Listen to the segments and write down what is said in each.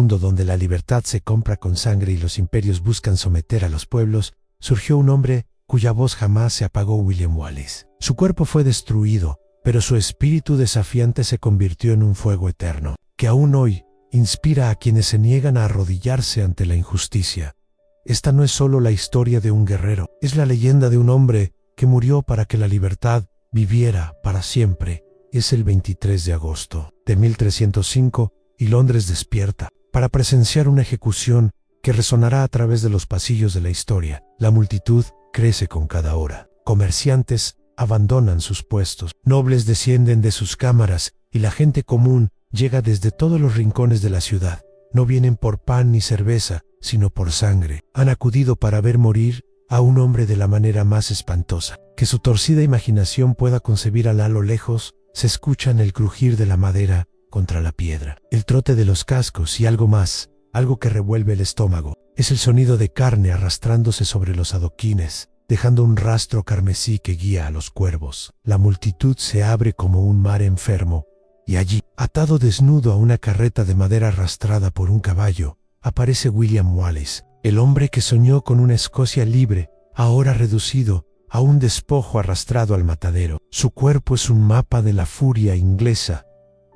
mundo donde la libertad se compra con sangre y los imperios buscan someter a los pueblos, surgió un hombre cuya voz jamás se apagó: William Wallace. Su cuerpo fue destruido, pero su espíritu desafiante se convirtió en un fuego eterno, que aún hoy inspira a quienes se niegan a arrodillarse ante la injusticia. Esta no es solo la historia de un guerrero, es la leyenda de un hombre que murió para que la libertad viviera para siempre. Es el 23 de agosto de 1305 y Londres despierta para presenciar una ejecución que resonará a través de los pasillos de la historia. La multitud crece con cada hora. Comerciantes abandonan sus puestos, nobles descienden de sus cámaras y la gente común llega desde todos los rincones de la ciudad. No vienen por pan ni cerveza, sino por sangre. Han acudido para ver morir a un hombre de la manera más espantosa que su torcida imaginación pueda concebir. A lo lejos se escuchan el crujir de la madera contra la piedra, el trote de los cascos y algo más, algo que revuelve el estómago. Es el sonido de carne arrastrándose sobre los adoquines, dejando un rastro carmesí que guía a los cuervos. La multitud se abre como un mar enfermo, y allí, atado desnudo a una carreta de madera arrastrada por un caballo, aparece William Wallace, el hombre que soñó con una Escocia libre, ahora reducido a un despojo arrastrado al matadero. Su cuerpo es un mapa de la furia inglesa.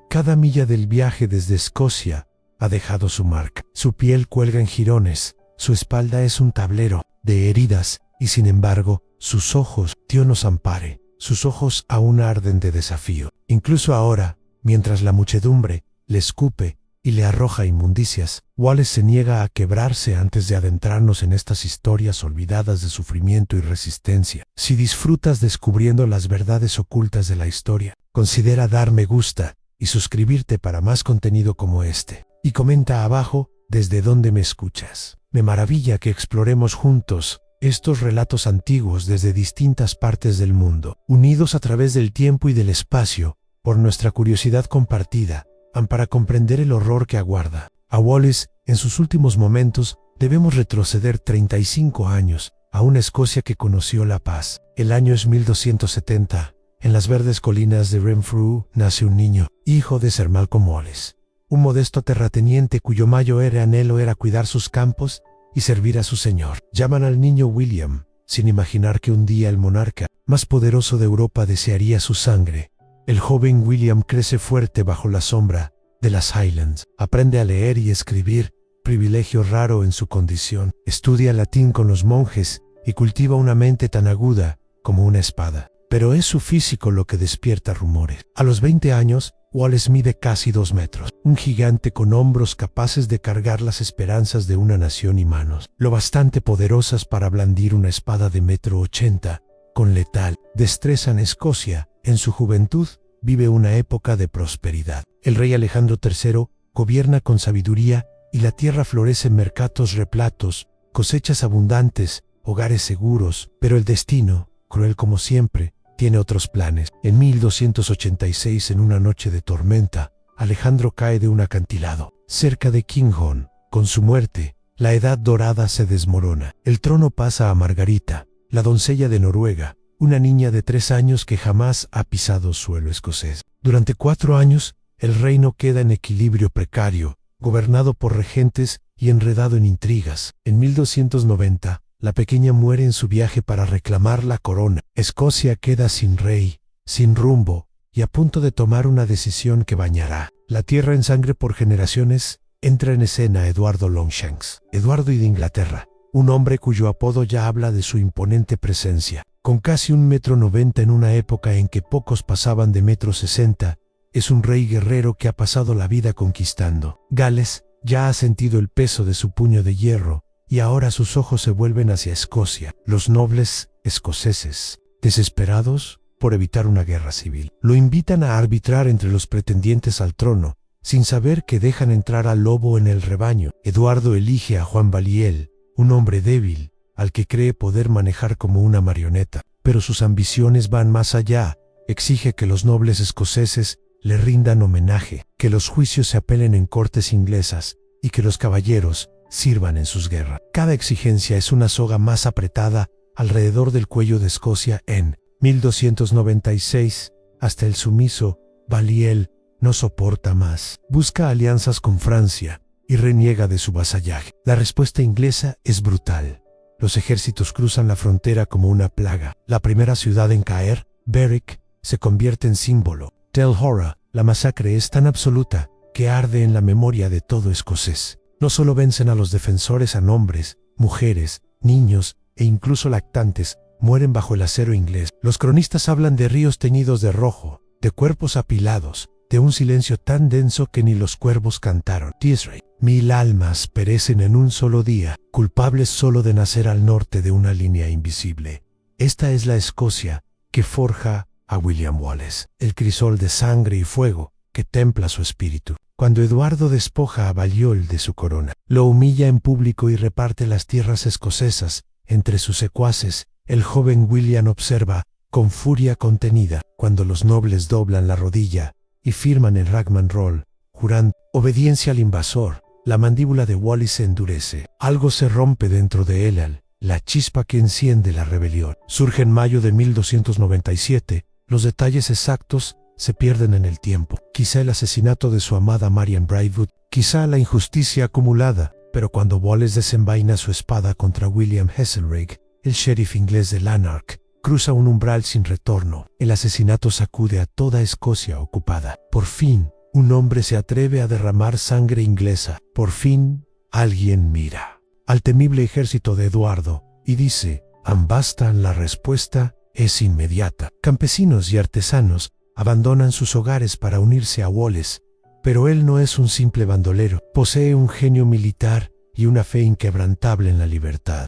Cada milla del viaje desde Escocia ha dejado su marca. Su piel cuelga en jirones, su espalda es un tablero de heridas, y sin embargo, sus ojos, Dios nos ampare, sus ojos aún arden de desafío. Incluso ahora, mientras la muchedumbre le escupe y le arroja inmundicias, Wallace se niega a quebrarse antes de adentrarnos en estas historias olvidadas de sufrimiento y resistencia. Si disfrutas descubriendo las verdades ocultas de la historia, considera dar me gusta y suscribirte para más contenido como este. Y comenta abajo desde dónde me escuchas. Me maravilla que exploremos juntos estos relatos antiguos desde distintas partes del mundo, unidos a través del tiempo y del espacio, por nuestra curiosidad compartida, para comprender el horror que aguarda a Wallace en sus últimos momentos. Debemos retroceder 35 años a una Escocia que conoció la paz. El año es 1270. En las verdes colinas de Renfrew nace un niño, hijo de Sir Malcolm Wallace, un modesto terrateniente cuyo mayor anhelo era cuidar sus campos y servir a su señor. Llaman al niño William, sin imaginar que un día el monarca más poderoso de Europa desearía su sangre. El joven William crece fuerte bajo la sombra de las Highlands, aprende a leer y escribir, privilegio raro en su condición, estudia latín con los monjes y cultiva una mente tan aguda como una espada. Pero es su físico lo que despierta rumores. A los 20 años, Wallace mide casi 2 metros, un gigante con hombros capaces de cargar las esperanzas de una nación y manos lo bastante poderosas para blandir una espada de 1,80 m, con letal destreza. En Escocia, en su juventud, vive una época de prosperidad. El rey Alejandro III gobierna con sabiduría y la tierra florece en mercados repletos, cosechas abundantes, hogares seguros. Pero el destino, cruel como siempre, tiene otros planes. En 1286, en una noche de tormenta, Alejandro cae de un acantilado cerca de Kinghorn. Con su muerte, la edad dorada se desmorona. El trono pasa a Margarita, la doncella de Noruega, una niña de 3 años que jamás ha pisado suelo escocés. Durante 4 años, el reino queda en equilibrio precario, gobernado por regentes y enredado en intrigas. En 1290, la pequeña muere en su viaje para reclamar la corona. Escocia queda sin rey, sin rumbo, y a punto de tomar una decisión que bañará la tierra en sangre por generaciones. Entra en escena Eduardo Longshanks, Eduardo I de Inglaterra, un hombre cuyo apodo ya habla de su imponente presencia. Con casi 1,90 m en una época en que pocos pasaban de 1,60 m, es un rey guerrero que ha pasado la vida conquistando Gales, ya ha sentido el peso de su puño de hierro, y ahora sus ojos se vuelven hacia Escocia. Los nobles escoceses, desesperados por evitar una guerra civil, lo invitan a arbitrar entre los pretendientes al trono, sin saber que dejan entrar al lobo en el rebaño. Eduardo elige a Juan Balliol, un hombre débil, al que cree poder manejar como una marioneta, pero sus ambiciones van más allá. Exige que los nobles escoceses le rindan homenaje, que los juicios se apelen en cortes inglesas y que los caballeros sirvan en sus guerras. Cada exigencia es una soga más apretada alrededor del cuello de Escocia. En 1296, hasta el sumiso Balliol no soporta más. Busca alianzas con Francia y reniega de su vasallaje. La respuesta inglesa es brutal. Los ejércitos cruzan la frontera como una plaga. La primera ciudad en caer, Berwick, se convierte en símbolo. Tel Horra, la masacre es tan absoluta que arde en la memoria de todo escocés. No solo vencen a los defensores, a hombres, mujeres, niños e incluso lactantes mueren bajo el acero inglés. Los cronistas hablan de ríos teñidos de rojo, de cuerpos apilados, de un silencio tan denso que ni los cuervos cantaron. Tisray. 1000 almas perecen en un solo día, culpables solo de nacer al norte de una línea invisible. Esta es la Escocia que forja a William Wallace, el crisol de sangre y fuego que templa su espíritu. Cuando Eduardo despoja a Balliol de su corona, lo humilla en público y reparte las tierras escocesas entre sus secuaces, el joven William observa, con furia contenida, cuando los nobles doblan la rodilla y firman el Ragman Roll, jurando obediencia al invasor. La mandíbula de Wallace se endurece. Algo se rompe dentro de él, la chispa que enciende la rebelión. Surge en mayo de 1297. Los detalles exactos se pierden en el tiempo. Quizá el asesinato de su amada Marian Braidwood, quizá la injusticia acumulada, pero cuando Wallace desenvaina su espada contra William Heselrigg, el sheriff inglés de Lanark, cruza un umbral sin retorno. El asesinato sacude a toda Escocia ocupada. Por fin, un hombre se atreve a derramar sangre inglesa. Por fin, alguien mira al temible ejército de Eduardo y dice: «Ambastan». La respuesta es inmediata. Campesinos y artesanos abandonan sus hogares para unirse a Wallace, pero él no es un simple bandolero. Posee un genio militar y una fe inquebrantable en la libertad.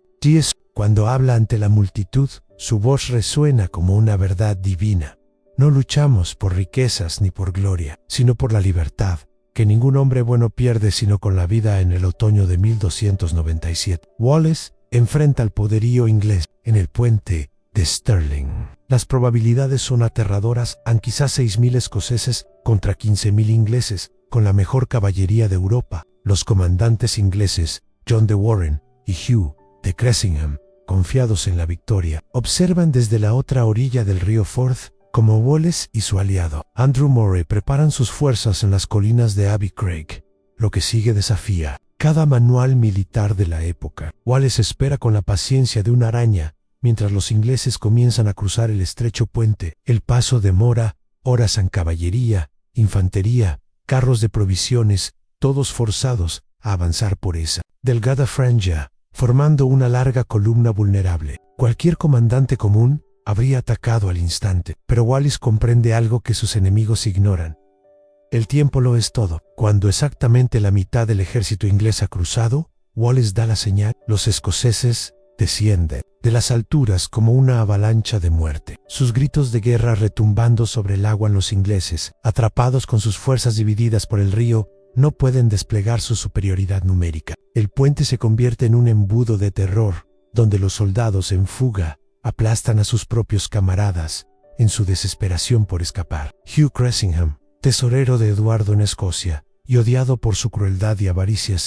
Cuando habla ante la multitud, su voz resuena como una verdad divina. No luchamos por riquezas ni por gloria, sino por la libertad, que ningún hombre bueno pierde sino con la vida. En el otoño de 1297, Wallace enfrenta al poderío inglés en el puente de Stirling. Las probabilidades son aterradoras. Han quizás 6.000 escoceses contra 15.000 ingleses, con la mejor caballería de Europa. Los comandantes ingleses, John de Warren y Hugh de Cressingham, confiados en la victoria, observan desde la otra orilla del río Forth como Wallace y su aliado, Andrew Murray, preparan sus fuerzas en las colinas de Abbey Craig. Lo que sigue desafía cada manual militar de la época. Wallace espera con la paciencia de una araña, mientras los ingleses comienzan a cruzar el estrecho puente. El paso demora horas en caballería, infantería, carros de provisiones, todos forzados a avanzar por esa delgada franja, formando una larga columna vulnerable. Cualquier comandante común habría atacado al instante, pero Wallace comprende algo que sus enemigos ignoran. El tiempo lo es todo. Cuando exactamente la mitad del ejército inglés ha cruzado, Wallace da la señal. Los escoceses descienden de las alturas como una avalancha de muerte, sus gritos de guerra retumbando sobre el agua. Los ingleses, atrapados con sus fuerzas divididas por el río, no pueden desplegar su superioridad numérica. El puente se convierte en un embudo de terror, donde los soldados en fuga aplastan a sus propios camaradas en su desesperación por escapar. Hugh Cressingham, tesorero de Eduardo en Escocia, y odiado por su crueldad y avaricia,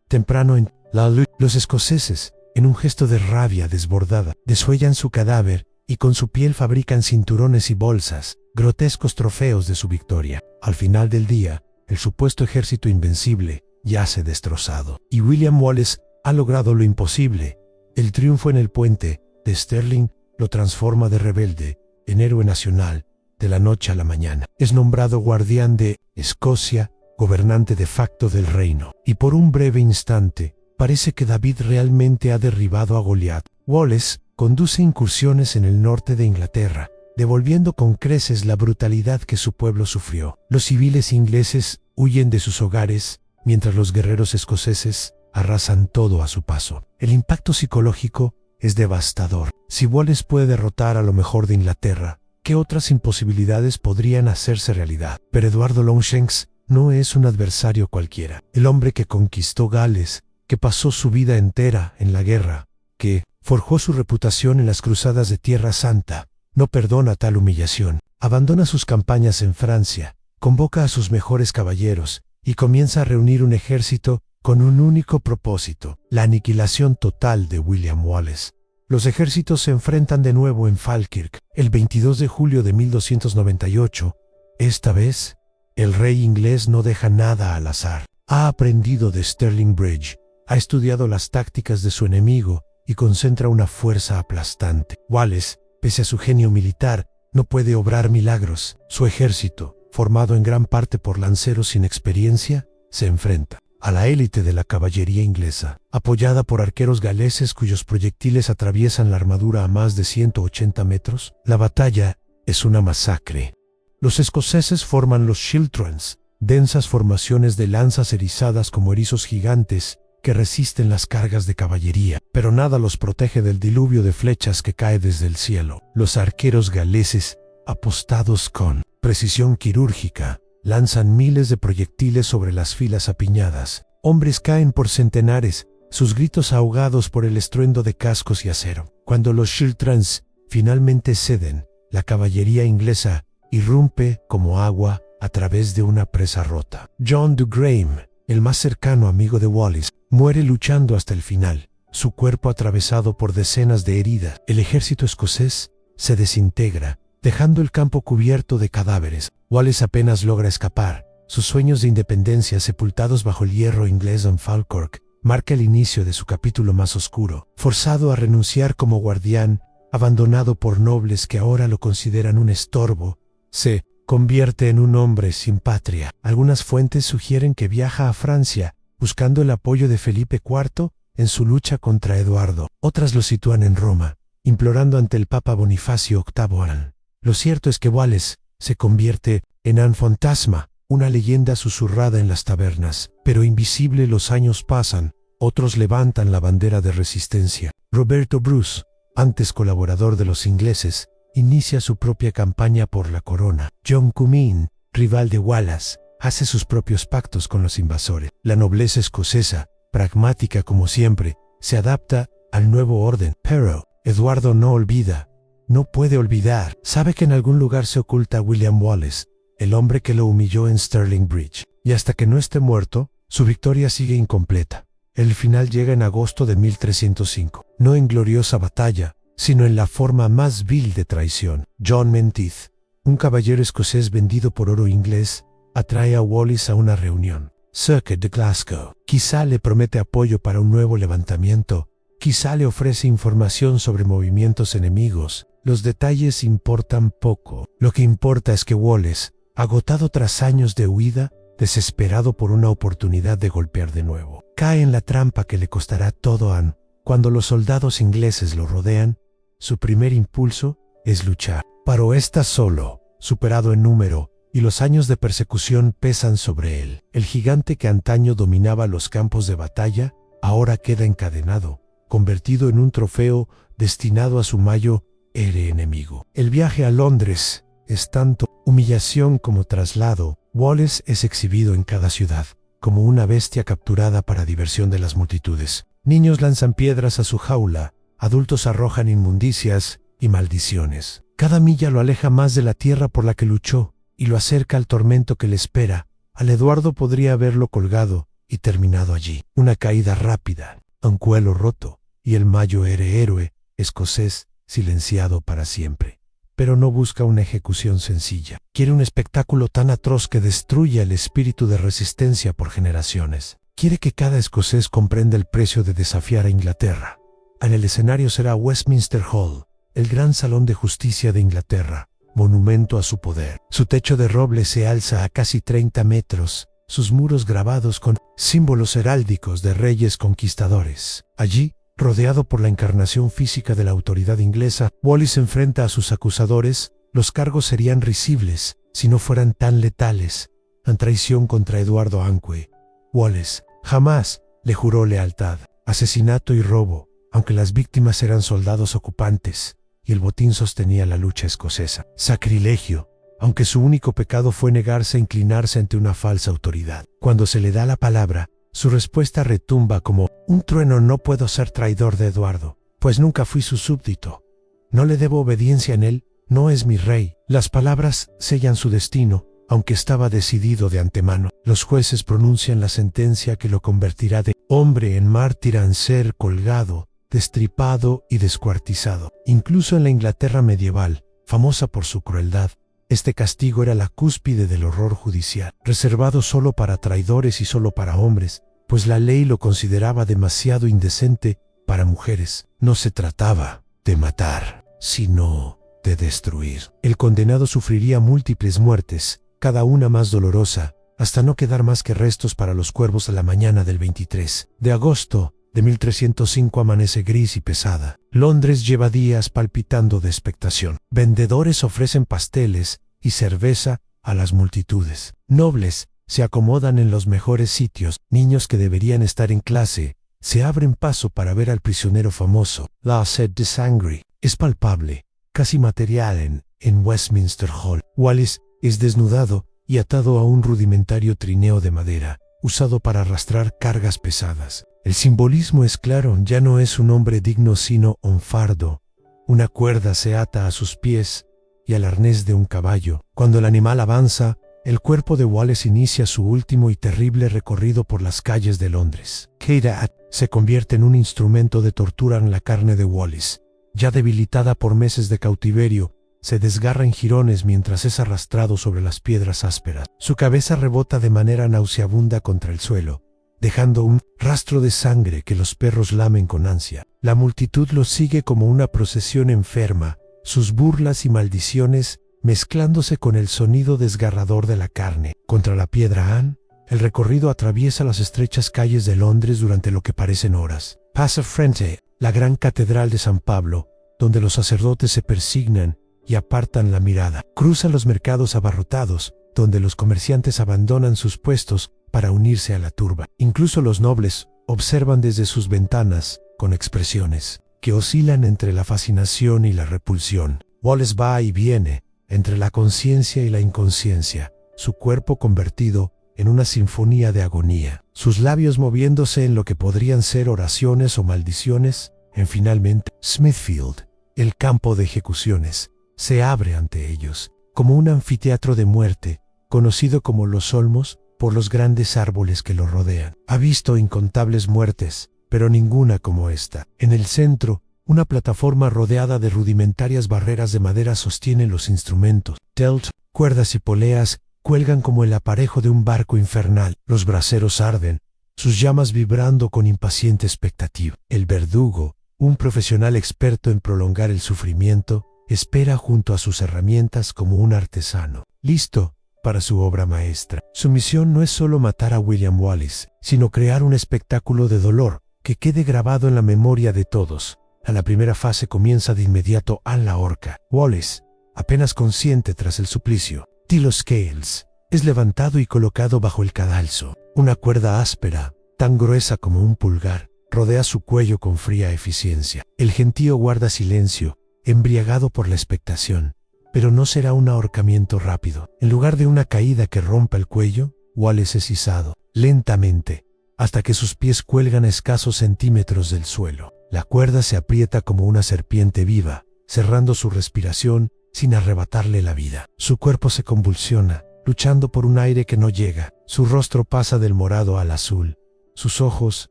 temprano en la lucha, los escoceses, en un gesto de rabia desbordada, desuellan su cadáver y con su piel fabrican cinturones y bolsas, grotescos trofeos de su victoria. Al final del día, el supuesto ejército invencible yace destrozado, y William Wallace ha logrado lo imposible. El triunfo en el puente de Stirling lo transforma de rebelde en héroe nacional. De la noche a la mañana es nombrado guardián de Escocia, gobernante de facto del reino, y por un breve instante parece que David realmente ha derribado a Goliat. Wallace conduce incursiones en el norte de Inglaterra, devolviendo con creces la brutalidad que su pueblo sufrió. Los civiles ingleses huyen de sus hogares, mientras los guerreros escoceses arrasan todo a su paso. El impacto psicológico es devastador. Si Wallace puede derrotar a lo mejor de Inglaterra, ¿qué otras imposibilidades podrían hacerse realidad? Pero Eduardo Longshanks no es un adversario cualquiera. El hombre que conquistó Gales, que pasó su vida entera en la guerra, que forjó su reputación en las cruzadas de Tierra Santa, no perdona tal humillación. Abandona sus campañas en Francia, convoca a sus mejores caballeros y comienza a reunir un ejército con un único propósito: la aniquilación total de William Wallace. Los ejércitos se enfrentan de nuevo en Falkirk el 22 de julio de 1298. Esta vez, el rey inglés no deja nada al azar. Ha aprendido de Stirling Bridge, ha estudiado las tácticas de su enemigo y concentra una fuerza aplastante. Wallace, pese a su genio militar, no puede obrar milagros. Su ejército, formado en gran parte por lanceros sin experiencia, se enfrenta a la élite de la caballería inglesa, apoyada por arqueros galeses cuyos proyectiles atraviesan la armadura a más de 180 metros. La batalla es una masacre. Los escoceses forman los Schiltrons, densas formaciones de lanzas erizadas como erizos gigantes que resisten las cargas de caballería, pero nada los protege del diluvio de flechas que cae desde el cielo. Los arqueros galeses, apostados con precisión quirúrgica, lanzan miles de proyectiles sobre las filas apiñadas. Hombres caen por centenares, sus gritos ahogados por el estruendo de cascos y acero. Cuando los Schiltrons finalmente ceden, la caballería inglesa irrumpe como agua a través de una presa rota. John de Graham, el más cercano amigo de Wallace, muere luchando hasta el final, su cuerpo atravesado por decenas de heridas. El ejército escocés se desintegra, dejando el campo cubierto de cadáveres. Wallace apenas logra escapar. Sus sueños de independencia sepultados bajo el hierro inglés en Falkirk marca el inicio de su capítulo más oscuro. Forzado a renunciar como guardián, abandonado por nobles que ahora lo consideran un estorbo, se convierte en un hombre sin patria. Algunas fuentes sugieren que viaja a Francia, buscando el apoyo de Felipe IV en su lucha contra Eduardo. Otras lo sitúan en Roma, implorando ante el Papa Bonifacio VIII. Lo cierto es que Wallace se convierte en un fantasma, una leyenda susurrada en las tabernas. Pero invisible, los años pasan, otros levantan la bandera de resistencia. Roberto Bruce, antes colaborador de los ingleses, inicia su propia campaña por la corona. John Comyn, rival de Wallace, hace sus propios pactos con los invasores. La nobleza escocesa, pragmática como siempre, se adapta al nuevo orden. Pero Eduardo no olvida, no puede olvidar. Sabe que en algún lugar se oculta William Wallace, el hombre que lo humilló en Stirling Bridge. Y hasta que no esté muerto, su victoria sigue incompleta. El final llega en agosto de 1305, no en gloriosa batalla, sino en la forma más vil de traición. John Menteith, un caballero escocés vendido por oro inglés, atrae a Wallace a una reunión. Circuit de Glasgow. Quizá le promete apoyo para un nuevo levantamiento, quizá le ofrece información sobre movimientos enemigos. Los detalles importan poco. Lo que importa es que Wallace, agotado tras años de huida, desesperado por una oportunidad de golpear de nuevo, cae en la trampa que le costará todo a. Cuando los soldados ingleses lo rodean, su primer impulso es luchar. Pero está solo, superado en número, y los años de persecución pesan sobre él. El gigante que antaño dominaba los campos de batalla, ahora queda encadenado, convertido en un trofeo destinado a su mayo enemigo. El viaje a Londres es tanto humillación como traslado. Wallace es exhibido en cada ciudad, como una bestia capturada para diversión de las multitudes. Niños lanzan piedras a su jaula, adultos arrojan inmundicias y maldiciones. Cada milla lo aleja más de la tierra por la que luchó y lo acerca al tormento que le espera. Al Eduardo podría haberlo colgado y terminado allí. Una caída rápida, un cuello roto y el mayo héroe escocés silenciado para siempre. Pero no busca una ejecución sencilla. Quiere un espectáculo tan atroz que destruya el espíritu de resistencia por generaciones. Quiere que cada escocés comprenda el precio de desafiar a Inglaterra. En el escenario será Westminster Hall, el gran salón de justicia de Inglaterra, monumento a su poder. Su techo de roble se alza a casi 30 metros, sus muros grabados con símbolos heráldicos de reyes conquistadores. Allí, rodeado por la encarnación física de la autoridad inglesa, Wallace enfrenta a sus acusadores. Los cargos serían risibles si no fueran tan letales. En traición contra Eduardo Ancue, Wallace jamás le juró lealtad. Asesinato y robo, aunque las víctimas eran soldados ocupantes y el botín sostenía la lucha escocesa. Sacrilegio, aunque su único pecado fue negarse a inclinarse ante una falsa autoridad. Cuando se le da la palabra, su respuesta retumba como un trueno: no puedo ser traidor de Eduardo, pues nunca fui su súbdito. No le debo obediencia en él, no es mi rey. Las palabras sellan su destino, aunque estaba decidido de antemano. Los jueces pronuncian la sentencia que lo convertirá de hombre en mártir en ser colgado, destripado y descuartizado. Incluso en la Inglaterra medieval, famosa por su crueldad, Este castigo era la cúspide del horror judicial, reservado solo para traidores y solo para hombres, pues la ley lo consideraba demasiado indecente para mujeres. No se trataba de matar, sino de destruir. El condenado sufriría múltiples muertes, cada una más dolorosa, hasta no quedar más que restos para los cuervos a la mañana del 23 de agosto de 1305 amanece gris y pesada. Londres lleva días palpitando de expectación. Vendedores ofrecen pasteles y cerveza a las multitudes. Nobles se acomodan en los mejores sitios. Niños que deberían estar en clase se abren paso para ver al prisionero famoso. La sed de sangre es palpable, casi material en Westminster Hall. Wallis es desnudado y atado a un rudimentario trineo de madera, usado para arrastrar cargas pesadas. El simbolismo es claro, ya no es un hombre digno sino un fardo. Una cuerda se ata a sus pies y al arnés de un caballo. Cuando el animal avanza, el cuerpo de Wallace inicia su último y terrible recorrido por las calles de Londres. Kate se convierte en un instrumento de tortura en la carne de Wallace. Ya debilitada por meses de cautiverio, se desgarra en jirones mientras es arrastrado sobre las piedras ásperas. Su cabeza rebota de manera nauseabunda contra el suelo, dejando un rastro de sangre que los perros lamen con ansia. La multitud lo sigue como una procesión enferma, sus burlas y maldiciones mezclándose con el sonido desgarrador de la carne. Contra la piedra Ann, el recorrido atraviesa las estrechas calles de Londres durante lo que parecen horas. Pasa frente la gran catedral de San Pablo, donde los sacerdotes se persignan y apartan la mirada. Cruza los mercados abarrotados, donde los comerciantes abandonan sus puestos para unirse a la turba. Incluso los nobles observan desde sus ventanas, con expresiones que oscilan entre la fascinación y la repulsión. Wallace va y viene, entre la conciencia y la inconsciencia, su cuerpo convertido en una sinfonía de agonía, sus labios moviéndose en lo que podrían ser oraciones o maldiciones. Finalmente, Smithfield, el campo de ejecuciones, se abre ante ellos, como un anfiteatro de muerte, conocido como Los Olmos por los grandes árboles que lo rodean. Ha visto incontables muertes, pero ninguna como esta. En el centro, una plataforma rodeada de rudimentarias barreras de madera sostiene los instrumentos. Telt, cuerdas y poleas cuelgan como el aparejo de un barco infernal. Los braseros arden, sus llamas vibrando con impaciente expectativa. El verdugo, un profesional experto en prolongar el sufrimiento, espera junto a sus herramientas como un artesano, listo para su obra maestra. Su misión no es solo matar a William Wallace, sino crear un espectáculo de dolor que quede grabado en la memoria de todos. A la primera fase comienza de inmediato a la horca. Wallace, apenas consciente tras el suplicio, Tilo Scales, es levantado y colocado bajo el cadalso. Una cuerda áspera, tan gruesa como un pulgar, rodea su cuello con fría eficiencia. El gentío guarda silencio, embriagado por la expectación. Pero no será un ahorcamiento rápido. En lugar de una caída que rompa el cuello, Wallace es izado, lentamente, hasta que sus pies cuelgan a escasos centímetros del suelo. La cuerda se aprieta como una serpiente viva, cerrando su respiración sin arrebatarle la vida. Su cuerpo se convulsiona, luchando por un aire que no llega. Su rostro pasa del morado al azul. Sus ojos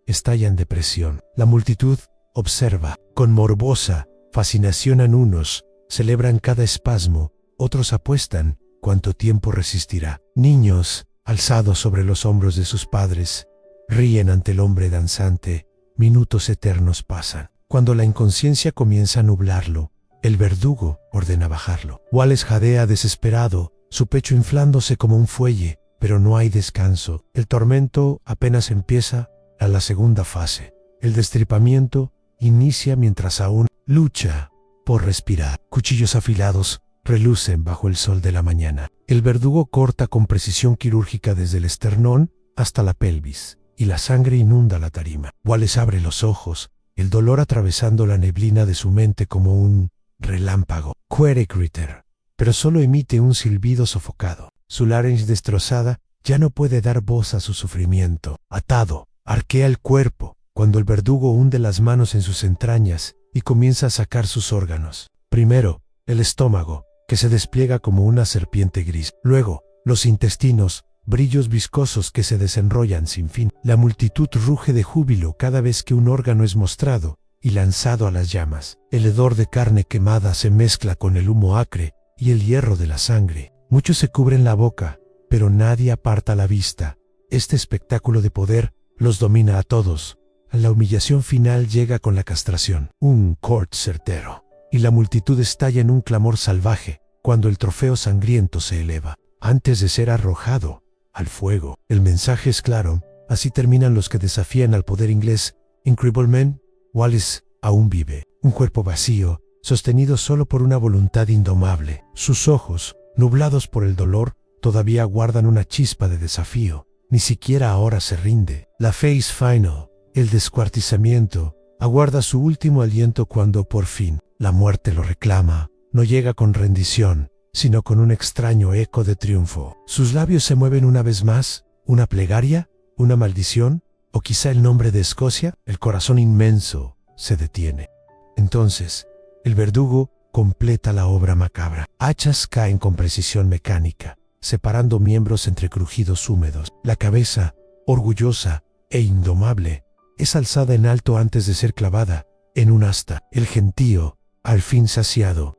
estallan de presión. La multitud observa. Con morbosa fascinación en unos, celebran cada espasmo, otros apuestan cuánto tiempo resistirá. Niños, alzados sobre los hombros de sus padres, ríen ante el hombre danzante. Minutos eternos pasan. Cuando la inconsciencia comienza a nublarlo, el verdugo ordena bajarlo. Wallace jadea desesperado, su pecho inflándose como un fuelle, pero no hay descanso. El tormento apenas empieza a la segunda fase. El destripamiento inicia mientras aún lucha por respirar. Cuchillos afilados relucen bajo el sol de la mañana. El verdugo corta con precisión quirúrgica desde el esternón hasta la pelvis, y la sangre inunda la tarima. Wallace abre los ojos, el dolor atravesando la neblina de su mente como un relámpago. Quiere gritar, pero solo emite un silbido sofocado. Su laringe destrozada ya no puede dar voz a su sufrimiento. Atado, arquea el cuerpo, cuando el verdugo hunde las manos en sus entrañas y comienza a sacar sus órganos. Primero, el estómago, que se despliega como una serpiente gris. Luego, los intestinos, brillos viscosos que se desenrollan sin fin. La multitud ruge de júbilo cada vez que un órgano es mostrado y lanzado a las llamas. El hedor de carne quemada se mezcla con el humo acre y el hierro de la sangre. Muchos se cubren la boca, pero nadie aparta la vista. Este espectáculo de poder los domina a todos. La humillación final llega con la castración, un corte certero, y la multitud estalla en un clamor salvaje cuando el trofeo sangriento se eleva, antes de ser arrojado al fuego. El mensaje es claro, así terminan los que desafían al poder inglés. Incredible Man, Wallace aún vive, un cuerpo vacío, sostenido solo por una voluntad indomable. Sus ojos, nublados por el dolor, todavía guardan una chispa de desafío. Ni siquiera ahora se rinde. La phase final, el descuartizamiento, aguarda su último aliento cuando por fin la muerte lo reclama. No llega con rendición, sino con un extraño eco de triunfo. Sus labios se mueven una vez más, una plegaria, una maldición, o quizá el nombre de Escocia. El corazón inmenso se detiene. Entonces, el verdugo completa la obra macabra. Hachas caen con precisión mecánica, separando miembros entre crujidos húmedos. La cabeza, orgullosa e indomable, es alzada en alto antes de ser clavada en un asta. El gentío, al fin saciado,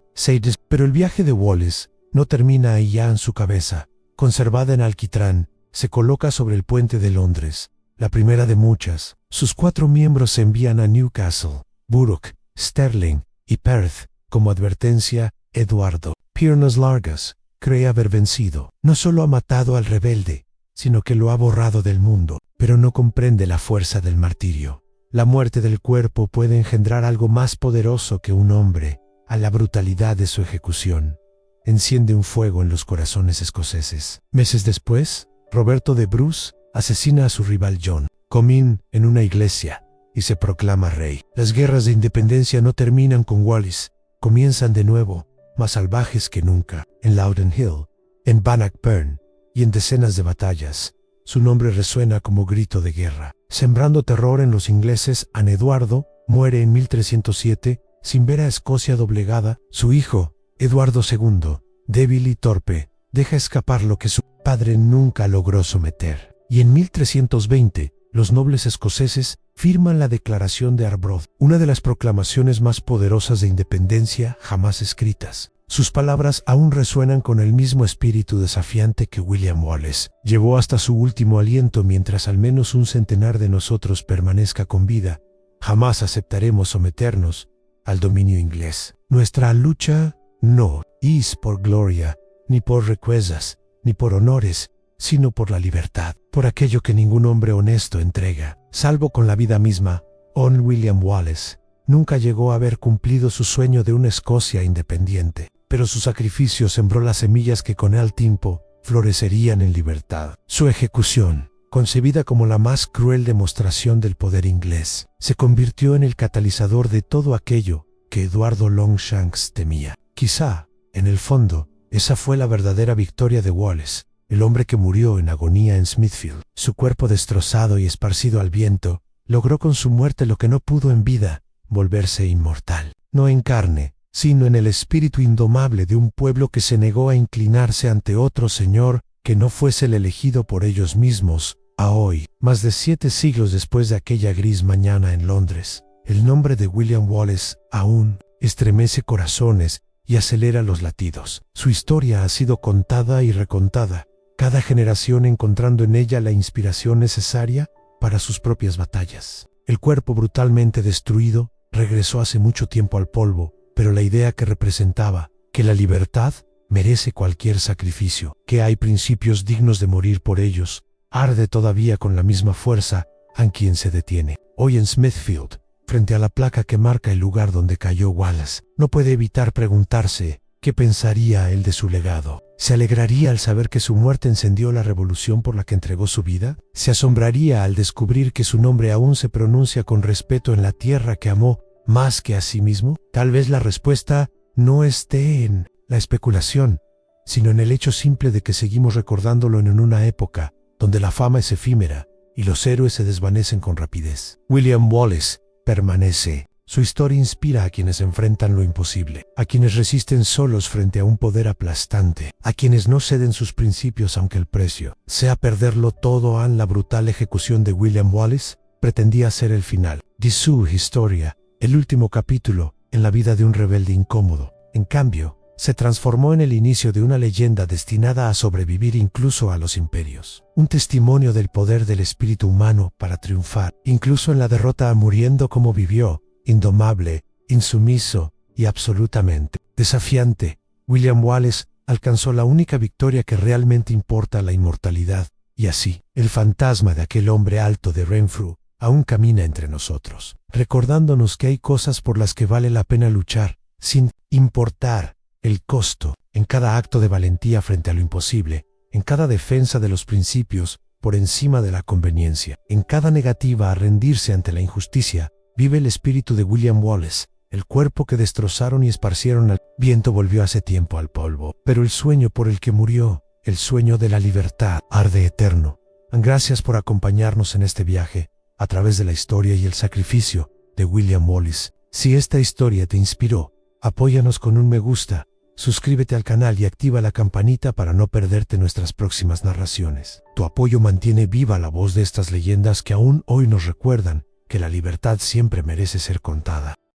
pero el viaje de Wallace no termina ahí. Ya en su cabeza, conservada en alquitrán, se coloca sobre el puente de Londres, la primera de muchas. Sus 4 miembros se envían a Newcastle, Burke, Stirling y Perth como advertencia. Eduardo, piernas largas, cree haber vencido. No solo ha matado al rebelde, sino que lo ha borrado del mundo, pero no comprende la fuerza del martirio. La muerte del cuerpo puede engendrar algo más poderoso que un hombre. A la brutalidad de su ejecución enciende un fuego en los corazones escoceses. Meses después, Roberto de Bruce asesina a su rival John Comyn en una iglesia y se proclama rey. Las guerras de independencia no terminan con Wallace, comienzan de nuevo, más salvajes que nunca. En Loudon Hill, en Bannockburn y en decenas de batallas, su nombre resuena como grito de guerra, sembrando terror en los ingleses. An Eduardo muere en 1307 sin ver a Escocia doblegada. Su hijo, Eduardo II, débil y torpe, deja escapar lo que su padre nunca logró someter. Y en 1320, los nobles escoceses firman la Declaración de Arbroath, una de las proclamaciones más poderosas de independencia jamás escritas. Sus palabras aún resuenan con el mismo espíritu desafiante que William Wallace llevó hasta su último aliento. Mientras al menos un centenar de nosotros permanezca con vida, jamás aceptaremos someternos al dominio inglés. Nuestra lucha no es por gloria, ni por riquezas, ni por honores, sino por la libertad, por aquello que ningún hombre honesto entrega, salvo con la vida misma. William Wallace nunca llegó a haber cumplido su sueño de una Escocia independiente, pero su sacrificio sembró las semillas que con el tiempo florecerían en libertad. Su ejecución, concebida como la más cruel demostración del poder inglés, se convirtió en el catalizador de todo aquello que Eduardo Longshanks temía. Quizá, en el fondo, esa fue la verdadera victoria de Wallace, el hombre que murió en agonía en Smithfield. Su cuerpo destrozado y esparcido al viento, logró con su muerte lo que no pudo en vida, volverse inmortal. No en carne, sino en el espíritu indomable de un pueblo que se negó a inclinarse ante otro señor que no fuese el elegido por ellos mismos. A hoy, más de 7 siglos después de aquella gris mañana en Londres, el nombre de William Wallace aún estremece corazones y acelera los latidos. Su historia ha sido contada y recontada, cada generación encontrando en ella la inspiración necesaria para sus propias batallas. El cuerpo brutalmente destruido regresó hace mucho tiempo al polvo, pero la idea que representaba, que la libertad merece cualquier sacrificio, que hay principios dignos de morir por ellos, arde todavía con la misma fuerza a quien se detiene. Hoy en Smithfield, frente a la placa que marca el lugar donde cayó Wallace, no puede evitar preguntarse qué pensaría él de su legado. ¿Se alegraría al saber que su muerte encendió la revolución por la que entregó su vida? ¿Se asombraría al descubrir que su nombre aún se pronuncia con respeto en la tierra que amó más que a sí mismo? Tal vez la respuesta no esté en la especulación, sino en el hecho simple de que seguimos recordándolo en una época donde la fama es efímera y los héroes se desvanecen con rapidez. William Wallace permanece. Su historia inspira a quienes enfrentan lo imposible, a quienes resisten solos frente a un poder aplastante, a quienes no ceden sus principios aunque el precio sea perderlo todo. La brutal ejecución de William Wallace pretendía ser el final de su historia, el último capítulo en la vida de un rebelde incómodo. En cambio, se transformó en el inicio de una leyenda destinada a sobrevivir incluso a los imperios. Un testimonio del poder del espíritu humano para triunfar, incluso en la derrota, muriendo como vivió, indomable, insumiso y absolutamente desafiante. William Wallace alcanzó la única victoria que realmente importa, la inmortalidad, y así, el fantasma de aquel hombre alto de Renfrew aún camina entre nosotros, recordándonos que hay cosas por las que vale la pena luchar, sin importar el costo, en cada acto de valentía frente a lo imposible, en cada defensa de los principios por encima de la conveniencia, en cada negativa a rendirse ante la injusticia, vive el espíritu de William Wallace. El cuerpo que destrozaron y esparcieron al viento volvió hace tiempo al polvo, pero el sueño por el que murió, el sueño de la libertad, arde eterno. Gracias por acompañarnos en este viaje, a través de la historia y el sacrificio de William Wallace. Si esta historia te inspiró, apóyanos con un me gusta, suscríbete al canal y activa la campanita para no perderte nuestras próximas narraciones. Tu apoyo mantiene viva la voz de estas leyendas que aún hoy nos recuerdan que la libertad siempre merece ser contada.